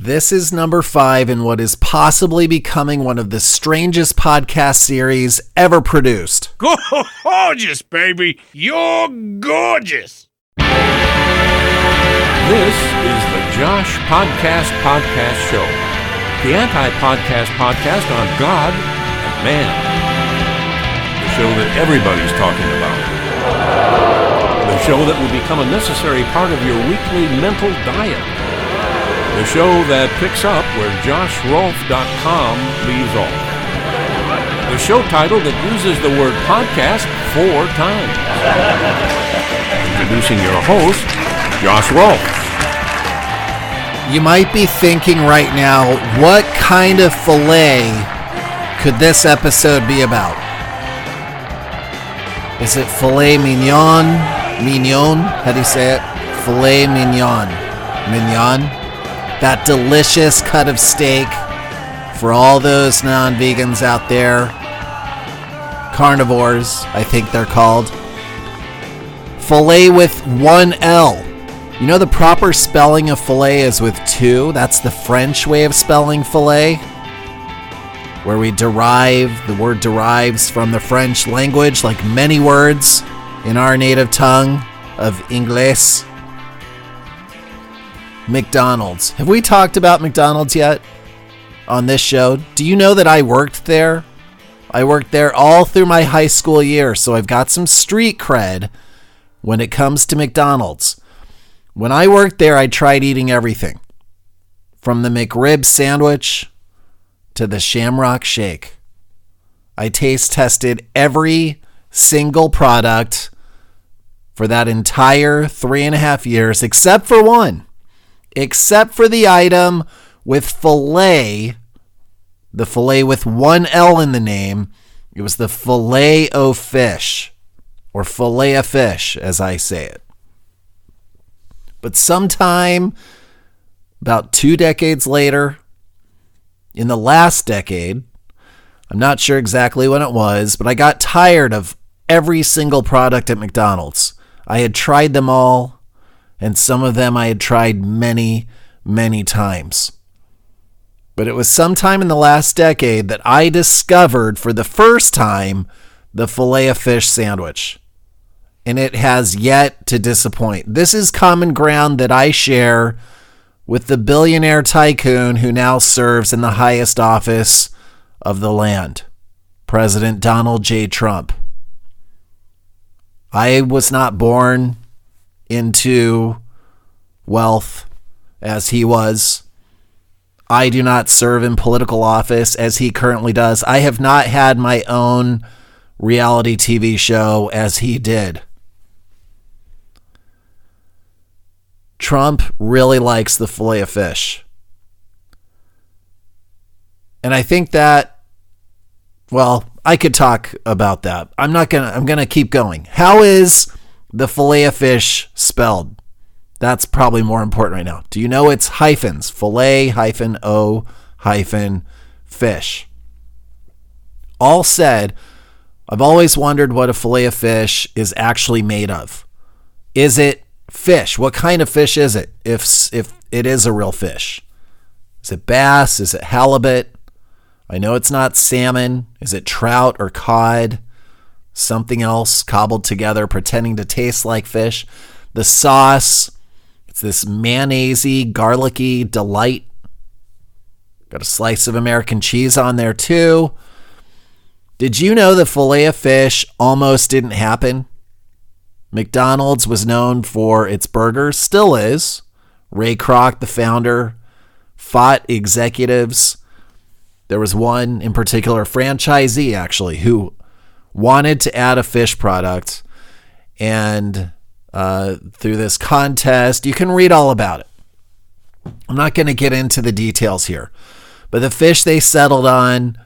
This is number 5 in what is possibly becoming one of the strangest podcast series ever produced. Gorgeous, baby. You're gorgeous. This is the Josh Podcast Show, the anti-podcast podcast on God and man. The show that everybody's talking about. The show that will become a necessary part of your weekly mental diet. The show that picks up where JoshRolfe.com leaves off. The show title that uses the word podcast 4 times. Introducing your host, Josh Rolfe. You might be thinking right now, what kind of filet could this episode be about? Is it filet mignon? Mignon? How do you say it? Filet mignon. Mignon? That delicious cut of steak for all those non-vegans out there. Carnivores, I think they're called. Filet with 1 L. You know the proper spelling of filet is with 2. That's the French way of spelling filet, where the word derives from the French language, like many words in our native tongue of English. McDonald's. Have we talked about McDonald's yet on this show? Do you know that I worked there? I worked there all through my high school years, so I've got some street cred when it comes to McDonald's. When I worked there, I tried eating everything, from the McRib sandwich to the Shamrock Shake. I taste tested every single product for that entire 3.5 years, except for one. Except for the item with filet, the filet with 1 L in the name. It was the Filet-O-Fish, or Filet-O-Fish, as I say it. But sometime about 2 decades later, in the last decade, I'm not sure exactly when it was, but I got tired of every single product at McDonald's. I had tried them all, and some of them I had tried many, many times. But it was sometime in the last decade that I discovered for the first time the Filet-O-Fish sandwich. And it has yet to disappoint. This is common ground that I share with the billionaire tycoon who now serves in the highest office of the land, President Donald J. Trump. I was not born into wealth as he was. I do not serve in political office as he currently does. I have not had my own reality TV show as he did. Trump really likes the Filet-O-Fish. And I think that, well, I could talk about that. I'm going to keep going. How is the Filet-O-Fish spelled? That's probably more important right now. Do you know it's hyphens? Filet-O-fish. All said, I've always wondered what a Filet-O-Fish is actually made of. Is it fish? What kind of fish is it? If it is a real fish. Is it bass? Is it halibut? I know it's not salmon. Is it trout or cod? Something else cobbled together pretending to taste like fish. The sauce, it's this mayonnaise-y, garlicky delight. Got a slice of American cheese on there too. Did you know the Filet-O-Fish almost didn't happen? McDonald's was known for its burgers, still is. Ray Kroc, the founder, fought executives. There was one in particular, franchisee actually, who wanted to add a fish product. And through this contest, you can read all about it. I'm not going to get into the details here. But the fish they settled on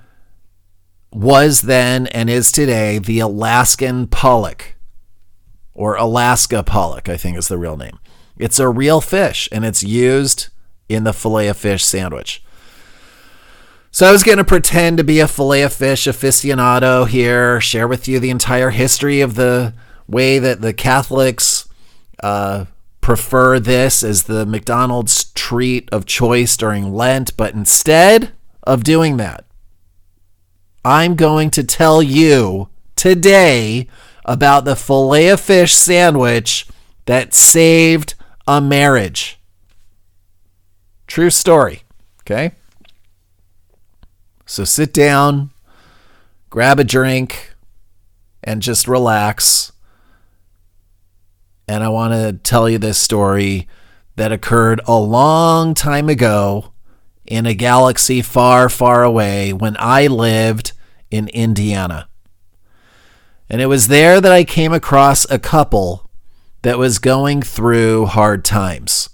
was then and is today the Alaskan pollock. Or Alaska pollock, I think is the real name. It's a real fish, and it's used in the Filet-O-Fish sandwich. So I was going to pretend to be a Filet-O-Fish aficionado here, share with you the entire history of the way that the Catholics prefer this as the McDonald's treat of choice during Lent, but instead of doing that, I'm going to tell you today about the Filet-O-Fish sandwich that saved a marriage. True story, okay? So sit down, grab a drink, and just relax. And I want to tell you this story that occurred a long time ago in a galaxy far, far away when I lived in Indiana. And it was there that I came across a couple that was going through hard times.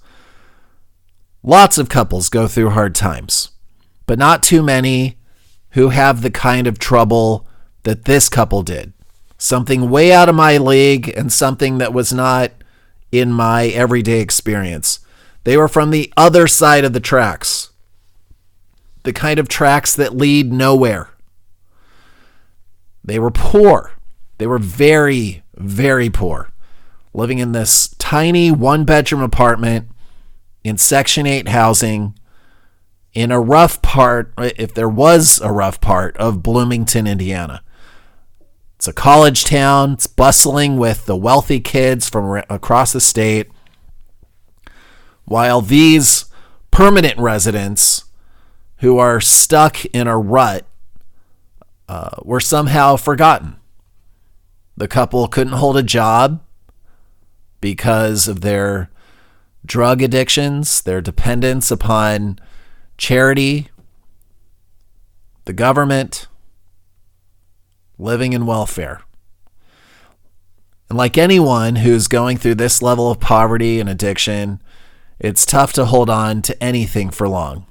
Lots of couples go through hard times, but not too many who have the kind of trouble that this couple did. Something way out of my league and something that was not in my everyday experience. They were from the other side of the tracks. The kind of tracks that lead nowhere. They were poor. They were very, very poor. Living in this tiny one-bedroom apartment in Section 8 housing in a rough part, if there was a rough part, of Bloomington, Indiana. It's a college town. It's bustling with the wealthy kids from across the state, while these permanent residents who are stuck in a rut were somehow forgotten. The couple couldn't hold a job because of their drug addictions, their dependence upon charity, the government, living in welfare. And like anyone who's going through this level of poverty and addiction, it's tough to hold on to anything for long.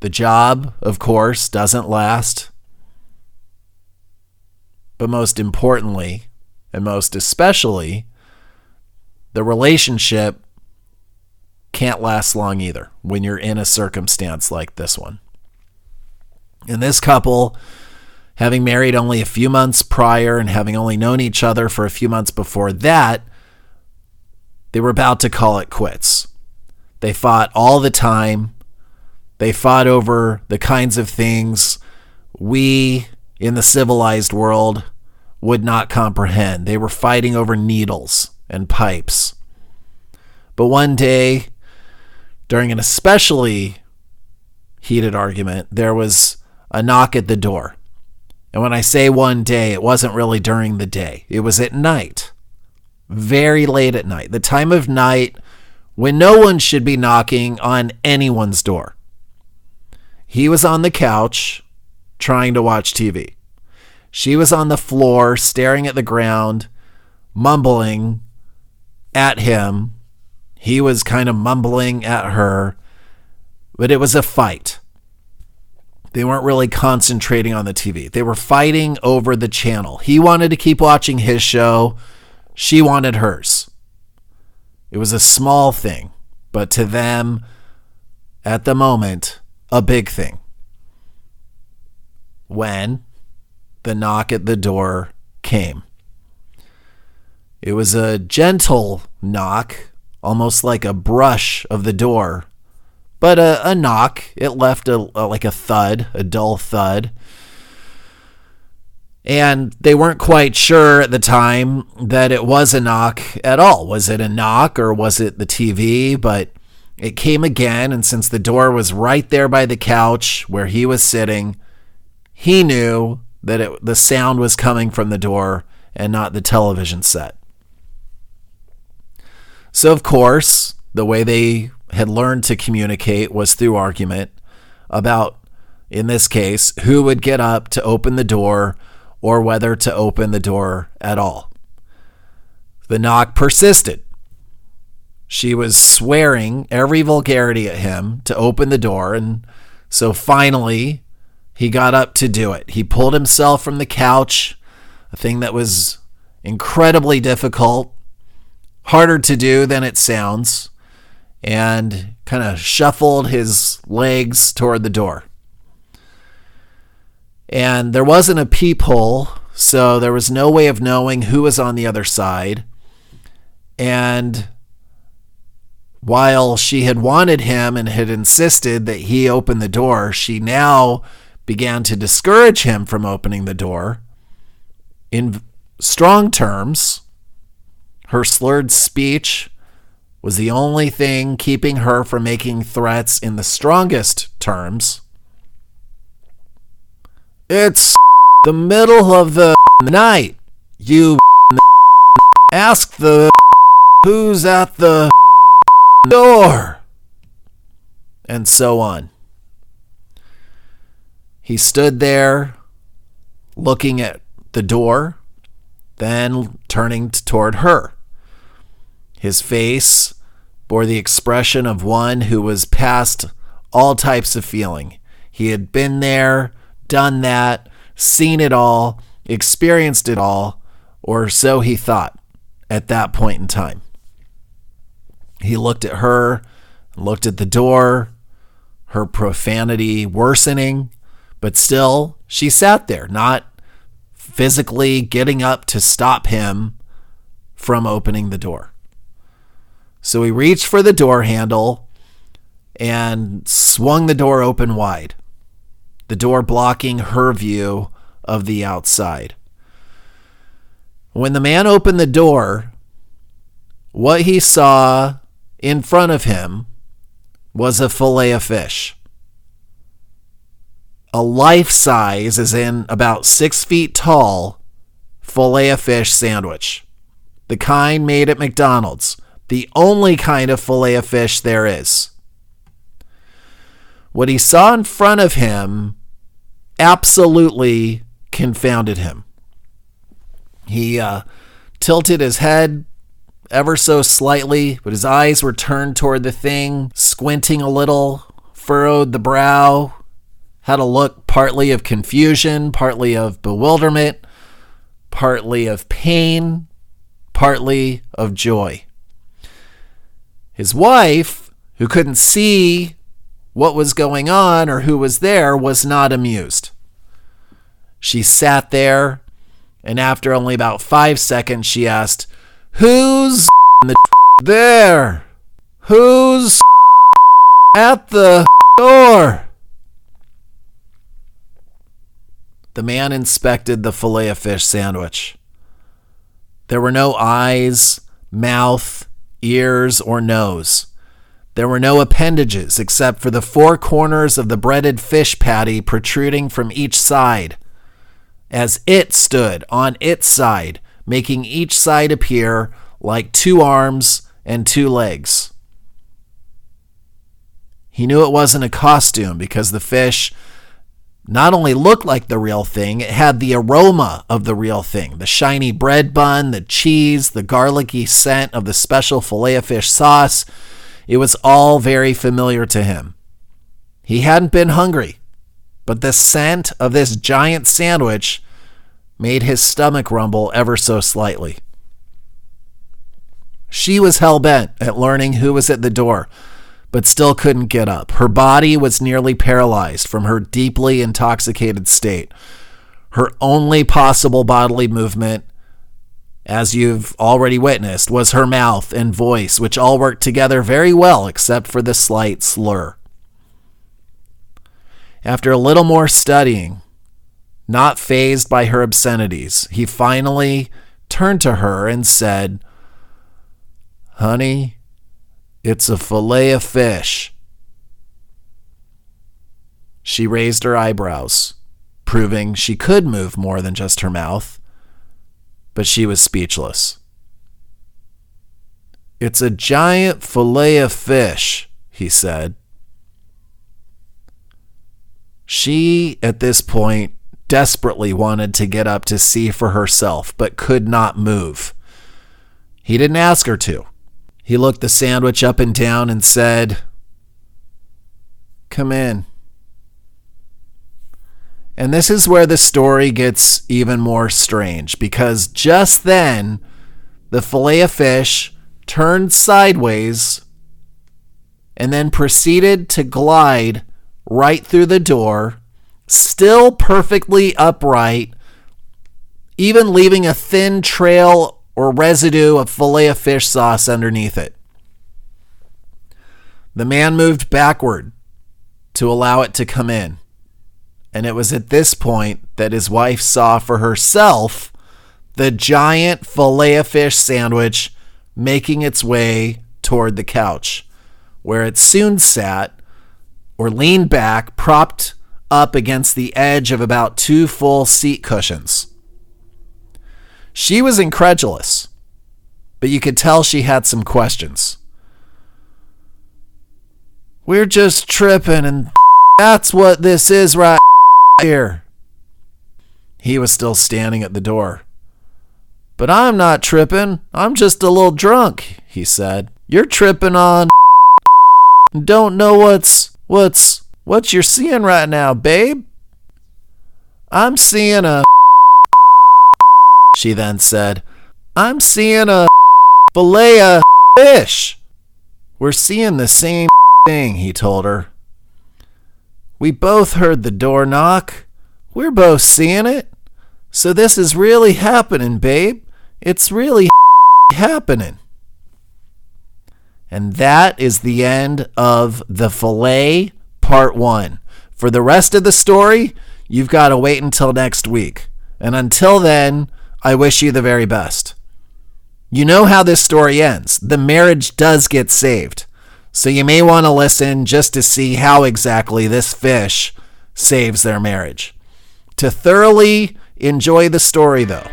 The job, of course, doesn't last. But most importantly, and most especially, the relationship can't last long either when you're in a circumstance like this one. And this couple, having married only a few months prior and having only known each other for a few months before that, they were about to call it quits. They fought all the time. They fought over the kinds of things we in the civilized world would not comprehend. They were fighting over needles and pipes. But one day, during an especially heated argument, there was a knock at the door. And when I say one day, it wasn't really during the day. It was at night, very late at night, the time of night when no one should be knocking on anyone's door. He was on the couch trying to watch TV. She was on the floor staring at the ground, mumbling at him. He was kind of mumbling at her, but it was a fight. They weren't really concentrating on the TV. They were fighting over the channel. He wanted to keep watching his show. She wanted hers. It was a small thing, but to them, at the moment, a big thing. When the knock at the door came. It was a gentle knock, almost like a brush of the door, but a knock. It left like a thud, a dull thud. And they weren't quite sure at the time that it was a knock at all. Was it a knock or was it the TV? But it came again, and since the door was right there by the couch where he was sitting, he knew that the sound was coming from the door and not the television set. So, of course, the way they had learned to communicate was through argument about, in this case, who would get up to open the door or whether to open the door at all. The knock persisted. She was swearing every vulgarity at him to open the door, and so finally he got up to do it. He pulled himself from the couch, a thing that was incredibly difficult, harder to do than it sounds, and kind of shuffled his legs toward the door. And there wasn't a peephole, so there was no way of knowing who was on the other side. And While she had wanted him and had insisted that he open the door, she now began to discourage him from opening the door. In strong terms, her slurred speech was the only thing keeping her from making threats in the strongest terms. It's the middle of the night. You ask the who's at the door. And so on. He stood there looking at the door, then turning toward her. His face bore the expression of one who was past all types of feeling. He had been there, done that, seen it all, experienced it all, or so he thought at that point in time. He looked at her, looked at the door, her profanity worsening, but still she sat there, not physically getting up to stop him from opening the door. So he reached for the door handle and swung the door open wide, the door blocking her view of the outside. When the man opened the door, what he saw in front of him was a fillet of fish. A life-size, as in about 6 feet tall, fillet of fish sandwich. The kind made at McDonald's. The only kind of fillet of fish there is. What he saw in front of him absolutely confounded him. He tilted his head ever so slightly, but his eyes were turned toward the thing, squinting a little, furrowed the brow, had a look partly of confusion, partly of bewilderment, partly of pain, partly of joy. His wife, who couldn't see what was going on or who was there, was not amused. She sat there, and after only about 5 seconds, she asked, "Who's there? Who's at the door?" The man inspected the fillet of fish sandwich. There were no eyes, mouth, ears, or nose. There were no appendages except for the 4 corners of the breaded fish patty protruding from each side, as it stood on its side, making each side appear like 2 arms and 2 legs. He knew it wasn't a costume because the fish not only looked like the real thing, it had the aroma of the real thing. The shiny bread bun, the cheese, the garlicky scent of the special filet of fish sauce. It was all very familiar to him. He hadn't been hungry, but the scent of this giant sandwich made his stomach rumble ever so slightly. She was hell-bent at learning who was at the door, but still couldn't get up. Her body was nearly paralyzed from her deeply intoxicated state. Her only possible bodily movement, as you've already witnessed, was her mouth and voice, which all worked together very well except for the slight slur. After a little more studying, not fazed by her obscenities, he finally turned to her and said, "Honey, it's a fillet of fish." She raised her eyebrows, proving she could move more than just her mouth, but she was speechless. "It's a giant fillet of fish," he said. She, at this point, desperately wanted to get up to see for herself, but could not move. He didn't ask her to. He looked the sandwich up and down and said, "Come in." And this is where the story gets even more strange, because just then, the fillet of fish turned sideways and then proceeded to glide right through the door, still perfectly upright, even leaving a thin trail or residue of fillet of fish sauce underneath it. The man moved backward to allow it to come in. And it was at this point that his wife saw for herself the giant Filet-O-Fish sandwich making its way toward the couch, where it soon sat or leaned back, propped up against the edge of about 2 full seat cushions. She was incredulous, but you could tell she had some questions. We're just tripping, and that's what this is right here. He was still standing at the door. But I'm not tripping. I'm just a little drunk, he said. You're tripping on don't know what you're seeing right now, babe. I'm seeing a she then said. I'm seeing a Filet-O-Fish. We're seeing the same thing, he told her. We both heard the door knock. We're both seeing it. So this is really happening, babe. It's really happening. And that is the end of The Filet Part 1. For the rest of the story, you've got to wait until next week. And until then, I wish you the very best. You know how this story ends. The marriage does get saved. So you may want to listen just to see how exactly this fish saves their marriage. To thoroughly enjoy the story, though,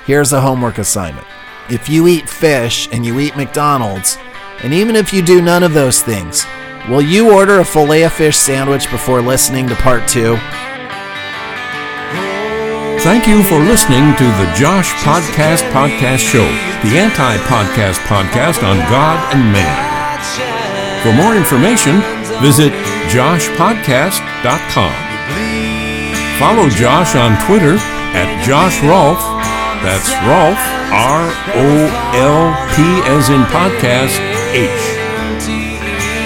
here's a homework assignment. If you eat fish and you eat McDonald's, and even if you do none of those things, will you order a Filet-O-Fish sandwich before listening to Part 2? Thank you for listening to the Josh Podcast Show, the anti-podcast podcast on God and man. For more information, visit joshpodcast.com. Follow Josh on Twitter at Josh Rolfe. That's Rolfe, R-O-L-P as in podcast, H.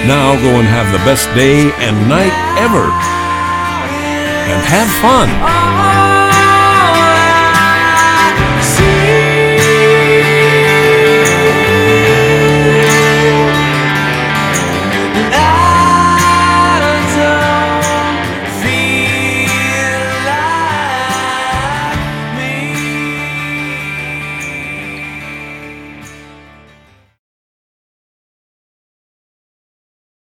Now go and have the best day and night ever. And have fun.